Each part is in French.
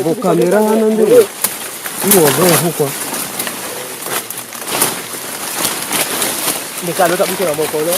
Vos caméras, Anandé. Ils vont voir pourquoi. Les caméras, tu as la moto là.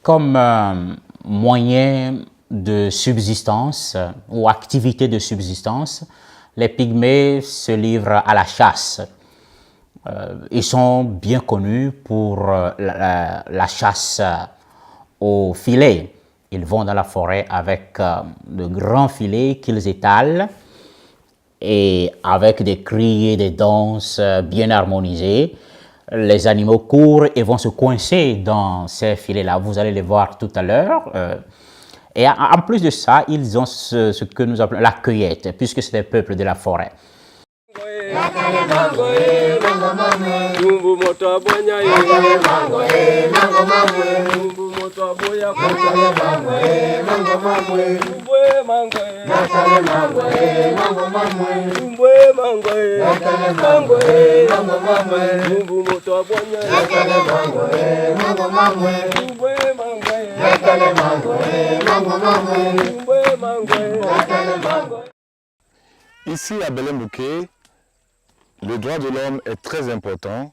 Comme moyen de subsistance ou activité de subsistance, les pygmées se livrent à la chasse. Ils sont bien connus pour la chasse au filet. Ils vont dans la forêt avec de grands filets qu'ils étalent et avec des cris et des danses bien harmonisées. Les animaux courent et vont se coincer dans ces filets-là. Vous allez les voir tout à l'heure. Et en plus de ça, ils ont ce que nous appelons la cueillette, puisque c'est des peuples de la forêt. Ici à Belem-Bouké, le droit de l'homme est très important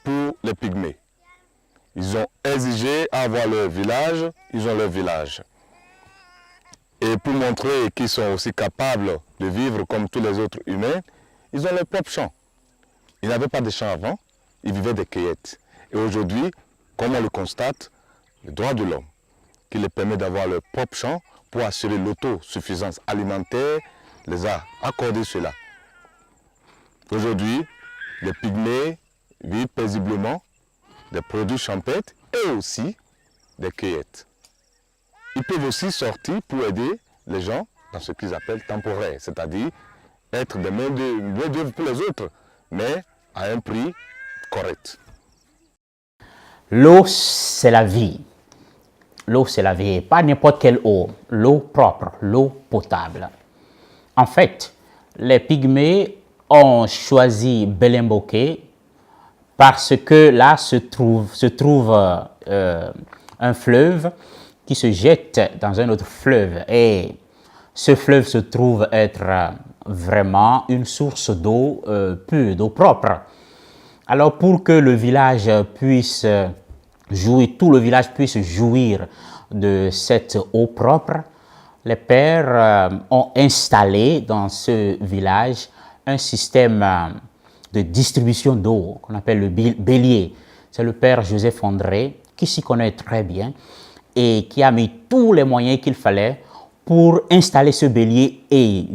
pour les pygmées. Ils ont exigé avoir leur village, ils ont leur village. Et pour montrer qu'ils sont aussi capables de vivre comme tous les autres humains, ils ont leur propre champ. Ils n'avaient pas de champ avant, ils vivaient des cueillettes. Et aujourd'hui, comme on le constate, le droit de l'homme, qui les permet d'avoir leur propre champ pour assurer l'autosuffisance alimentaire, les a accordé cela. Aujourd'hui, les pygmées vivent paisiblement des produits champêtres et aussi des cueillettes. Ils peuvent aussi sortir pour aider les gens dans ce qu'ils appellent temporaire, c'est-à-dire être des main-d'œuvre pour les autres, mais à un prix correct. L'eau, c'est la vie. L'eau, c'est la vie. Pas n'importe quelle eau. L'eau propre, l'eau potable. En fait, les pygmées ont choisi Belem-Bouké parce que là se trouve un fleuve qui se jette dans un autre fleuve. Et ce fleuve se trouve être vraiment une source d'eau pure, d'eau propre. Alors pour que le village puisse jouir, tout le village puisse jouir de cette eau propre, les pères ont installé dans ce village un système de distribution d'eau qu'on appelle le bélier. C'est le père Joseph André qui s'y connaît très bien et qui a mis tous les moyens qu'il fallait pour installer ce bélier et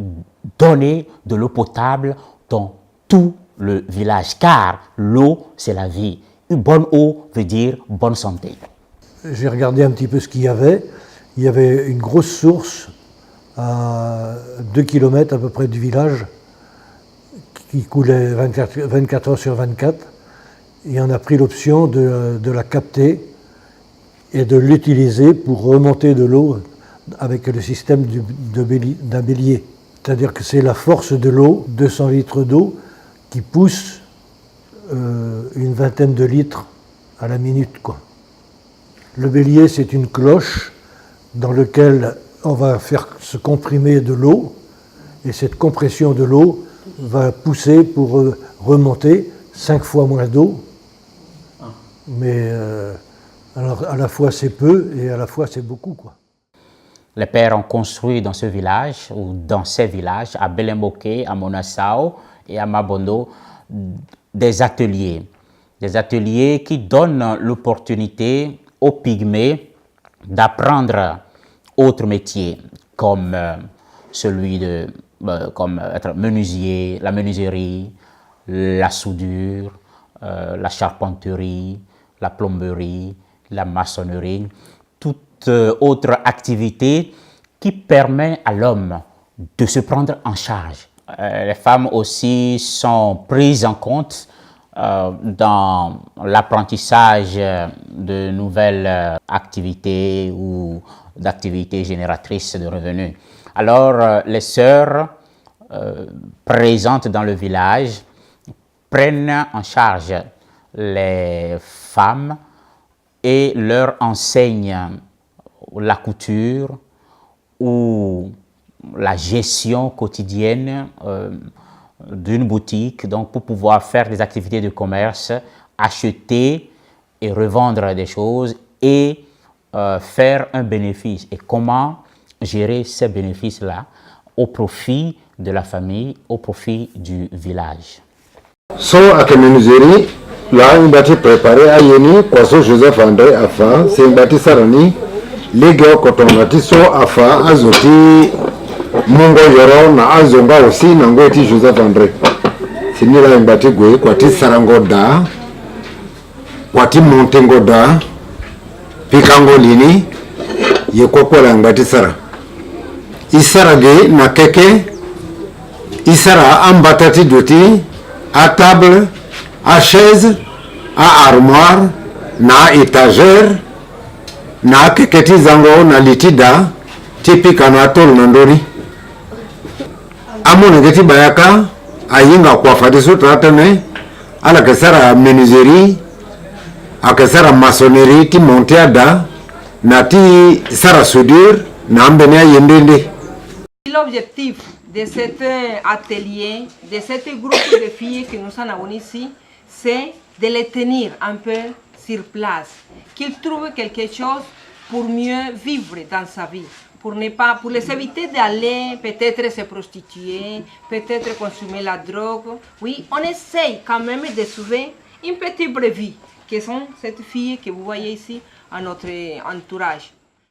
donner de l'eau potable dans tout le village, car l'eau, c'est la vie. Une bonne eau veut dire bonne santé. J'ai regardé un petit peu ce qu'il y avait. Il y avait une grosse source à 2 km à peu près du village qui coulait 24 heures sur 24. Et on a pris l'option de la capter et de l'utiliser pour remonter de l'eau avec le système d'un bélier. C'est-à-dire que c'est la force de l'eau, 200 litres d'eau, qui pousse une vingtaine de litres à la minute, quoi. Le bélier, c'est une cloche dans laquelle on va faire se comprimer de l'eau, et cette compression de l'eau va pousser pour remonter 5 fois moins d'eau. Mais alors à la fois c'est peu et à la fois c'est beaucoup, quoi. Les pères ont construit dans ce village, ou dans ces villages, à Belem-Bouké, à Monasao et à Mabondo des ateliers qui donnent l'opportunité aux pygmées d'apprendre autres métiers comme celui de comme être menuisier, la menuiserie, la soudure, la charpenterie, la plomberie, la maçonnerie, toute autre activité qui permet à l'homme de se prendre en charge. Les femmes aussi sont prises en compte dans l'apprentissage de nouvelles activités ou d'activités génératrices de revenus. Alors, les sœurs présentes dans le village prennent en charge les femmes et leur enseignent la couture ou la gestion quotidienne d'une boutique, donc pour pouvoir faire des activités de commerce, acheter et revendre des choses et faire un bénéfice. Et comment gérer ces bénéfices-là au profit de la famille, au profit du village. So ake menuiserie la imbati préparé à yeni kwaso Joseph André afa c'est imbati sarani lege kotongati so afa azoti mungo yoro na azonga aussi nango eti Joseph André sinila imbati gwe kwati sarangoda kwati montengoda pikango lini yekokola imbati sara isarage na keke isara ambatati doti à table, à chaise, à armoire, na étagère, na keketi zango na litida, tipika na tol nandori. Amo ngeti bayaka, ayinga kwa fadisu tatane, ala kesara menuiserie, a kesara maçonnerie, ti monteada, na ti sara soudure, na ambenia yendende. L'objectif de cet atelier, de ce groupe de filles que nous en avons ici, c'est de les tenir un peu sur place, qu'ils trouvent quelque chose pour mieux vivre dans sa vie, pour les éviter d'aller peut-être se prostituer, peut-être consommer la drogue. Oui, on essaye quand même de sauver une petite vraie vie, que sont ces filles que vous voyez ici à notre entourage.